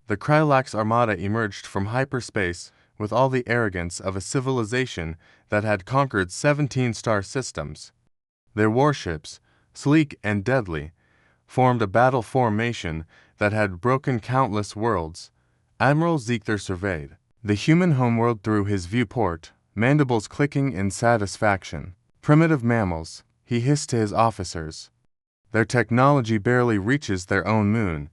The Krylax armada emerged from hyperspace with all the arrogance of a civilization that had conquered 17 star systems. Their warships, sleek and deadly, formed a battle formation that had broken countless worlds. Admiral Ziegler surveyed the human homeworld through his viewport, mandibles clicking in satisfaction. Primitive mammals, he hissed to his officers. Their technology barely reaches their own moon.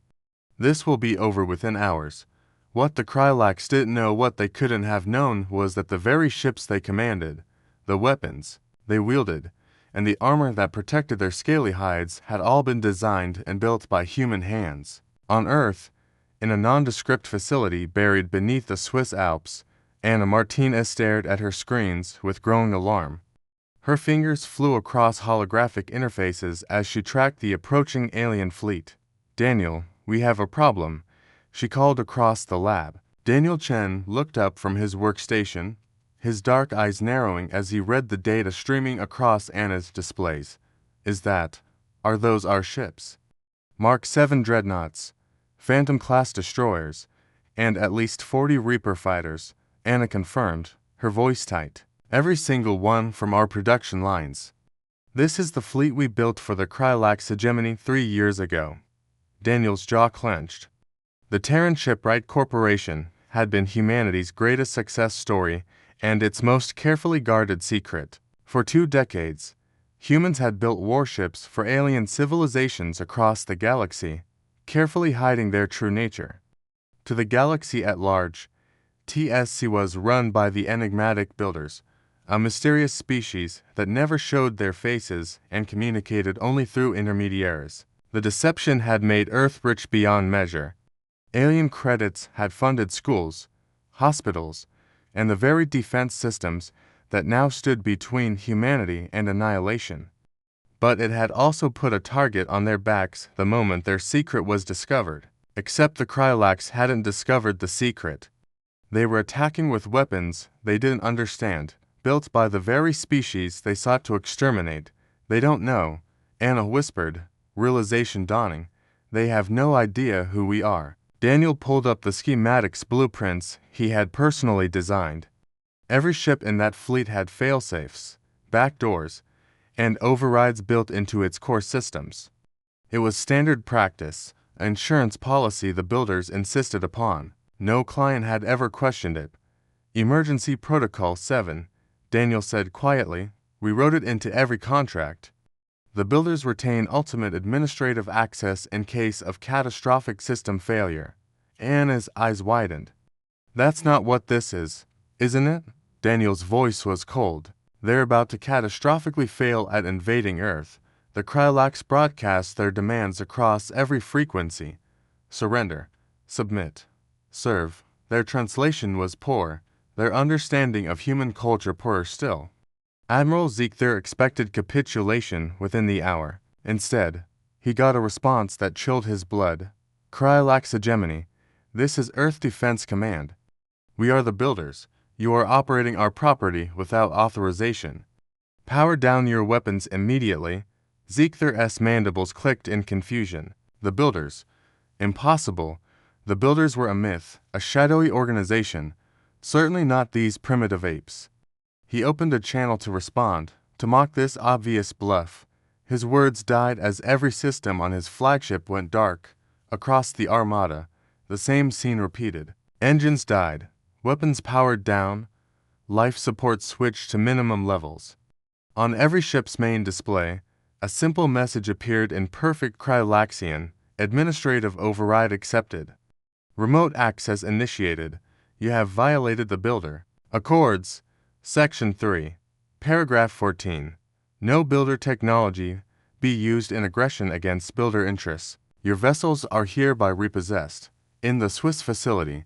This will be over within hours. What the Krylax didn't know, what they couldn't have known, was that the very ships they commanded, the weapons they wielded, and the armor that protected their scaly hides had all been designed and built by human hands. On Earth, in a nondescript facility buried beneath the Swiss Alps, Anna Martinez stared at her screens with growing alarm. Her fingers flew across holographic interfaces as she tracked the approaching alien fleet. "Daniel, we have a problem," she called across the lab. Daniel Chen looked up from his workstation, his dark eyes narrowing as he read the data streaming across Anna's displays. Are those our ships? Mark 7 dreadnoughts, Phantom-class destroyers, and at least 40 Reaper fighters, Anna confirmed, her voice tight. Every single one from our production lines. This is the fleet we built for the Krylax hegemony 3 years ago. Daniel's jaw clenched. The Terran Shipwright Corporation had been humanity's greatest success story and its most carefully guarded secret. For 2 decades, humans had built warships for alien civilizations across the galaxy, carefully hiding their true nature. To the galaxy at large, TSC was run by the enigmatic builders, a mysterious species that never showed their faces and communicated only through intermediaries. The deception had made Earth rich beyond measure. Alien credits had funded schools, hospitals, and the very defense systems that now stood between humanity and annihilation. But it had also put a target on their backs the moment their secret was discovered. Except the Krylax hadn't discovered the secret. They were attacking with weapons they didn't understand, built by the very species they sought to exterminate. "They don't know," Anna whispered, realization dawning. "They have no idea who we are." Daniel pulled up the schematics blueprints he had personally designed. Every ship in that fleet had failsafes, backdoors, and overrides built into its core systems. It was standard practice, an insurance policy the builders insisted upon. No client had ever questioned it. "Emergency Protocol 7, Daniel said quietly. "We wrote it into every contract. The builders retain ultimate administrative access in case of catastrophic system failure." Anna's eyes widened. "That's not what this is, isn't it?" Daniel's voice was cold. "They're about to catastrophically fail at invading Earth. The Krylax broadcast their demands across every frequency. Surrender, submit, serve." Their translation was poor, their understanding of human culture poorer still. Admiral Ziegler expected capitulation within the hour. Instead, he got a response that chilled his blood. "Krylax hegemony. This is Earth Defense Command. We are the builders. You are operating our property without authorization. Power down your weapons immediately." Ziegler's mandibles clicked in confusion. The builders. Impossible. The builders were a myth, a shadowy organization. Certainly not these primitive apes. He opened a channel to respond, to mock this obvious bluff. His words died as every system on his flagship went dark. Across the armada, the same scene repeated. Engines died, weapons powered down, life support switched to minimum levels. On every ship's main display, a simple message appeared in perfect Krylaxian: "Administrative override accepted. Remote access initiated. You have violated the builder." Accords, Section 3, Paragraph 14. No builder technology be used in aggression against builder interests. Your vessels are hereby repossessed. In the Swiss facility,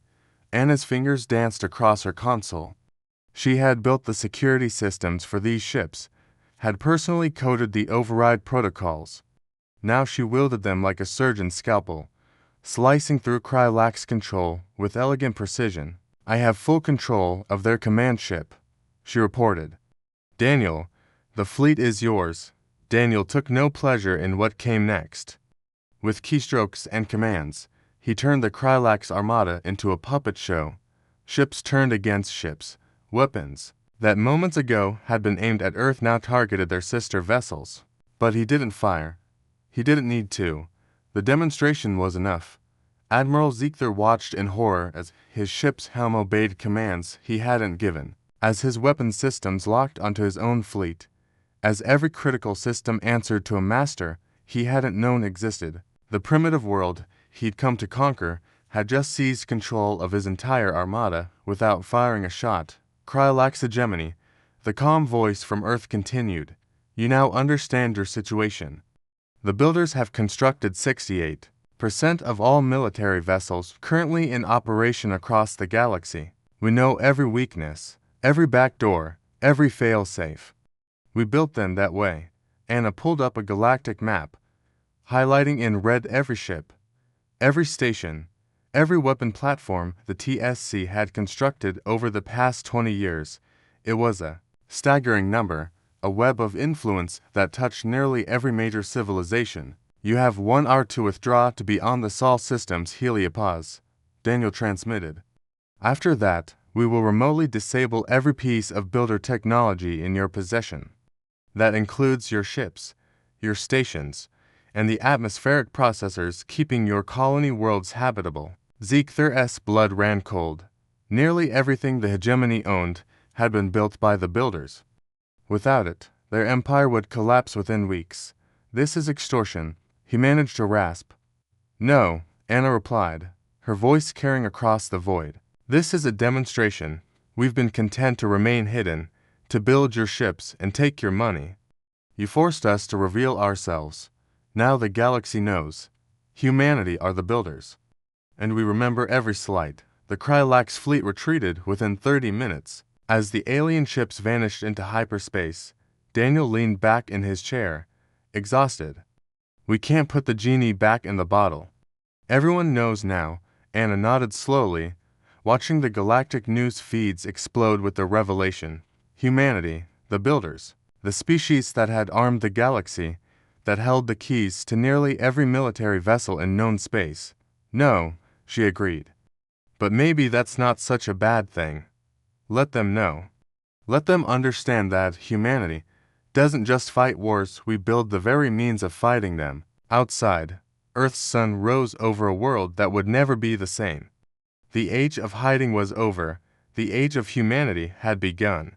Anna's fingers danced across her console. She had built the security systems for these ships, had personally coded the override protocols. Now she wielded them like a surgeon's scalpel, slicing through Krylax control with elegant precision. "I have full control of their command ship," she reported. "Daniel, the fleet is yours." Daniel took no pleasure in what came next. With keystrokes and commands, He turned the Krylax armada into a puppet show. Ships turned against ships. Weapons that moments ago had been aimed at Earth now targeted their sister vessels. But he didn't fire. He didn't need to. The demonstration was enough. Admiral Ziegler watched in horror as his ship's helm obeyed commands he hadn't given, as his weapon systems locked onto his own fleet, as every critical system answered to a master he hadn't known existed. The primitive world he'd come to conquer had just seized control of his entire armada without firing a shot. Krylax hegemony, the calm voice from Earth continued. You now understand your situation. The builders have constructed 68% of all military vessels currently in operation across the galaxy. We know every weakness, every backdoor, every fail-safe. We built them that way. Anna pulled up a galactic map, highlighting in red every ship, every station, every weapon platform the TSC had constructed over the past 20 years. It was a staggering number, a web of influence that touched nearly every major civilization. You have 1 hour to withdraw to be on the Sol Systems heliopause, Daniel transmitted. After that, we will remotely disable every piece of builder technology in your possession. That includes your ships, your stations, and the atmospheric processors keeping your colony worlds habitable. Ziegler's blood ran cold. Nearly everything the hegemony owned had been built by the builders. Without it, their empire would collapse within weeks. This is extortion, he managed to rasp. No, Anna replied, her voice carrying across the void. This is a demonstration. We've been content to remain hidden, to build your ships and take your money. You forced us to reveal ourselves. Now the galaxy knows. Humanity are the builders. And we remember every slight. The Krylax fleet retreated within 30 minutes. As the alien ships vanished into hyperspace, Daniel leaned back in his chair, exhausted. We can't put the genie back in the bottle. Everyone knows now, Anna nodded slowly, watching the galactic news feeds explode with the revelation. Humanity, the builders, the species that had armed the galaxy, that held the keys to nearly every military vessel in known space. No, she agreed. But maybe that's not such a bad thing. Let them know. Let them understand that humanity doesn't just fight wars, we build the very means of fighting them. Outside, Earth's sun rose over a world that would never be the same. The age of hiding was over, the age of humanity had begun.